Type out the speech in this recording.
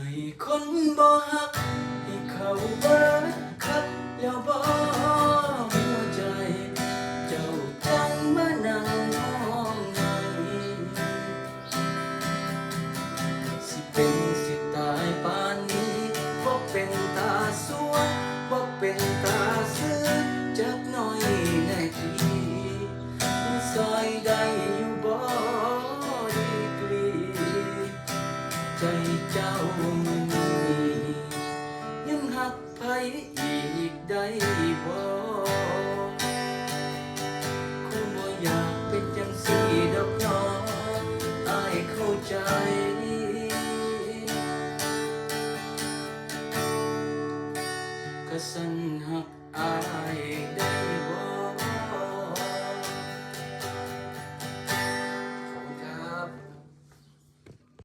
ให้คนบ่ฮักให้เขาเบิดคักแล้วบ่หัวใจเจ้าจังมานั่งห้องไหนสิเป็นสิตายปานนี้บ่เป็นตาสัวบ่เป็นตาซื้อจักหน่อยแน่ทีซอยได้อยู่บ่ดีกรีใจเจ้ายังหักไผอีกได้บ่คงบ่อยากเป็นจังซี่ดอกน้ออ้ายเข้าใจก็สั่นหักอ้าย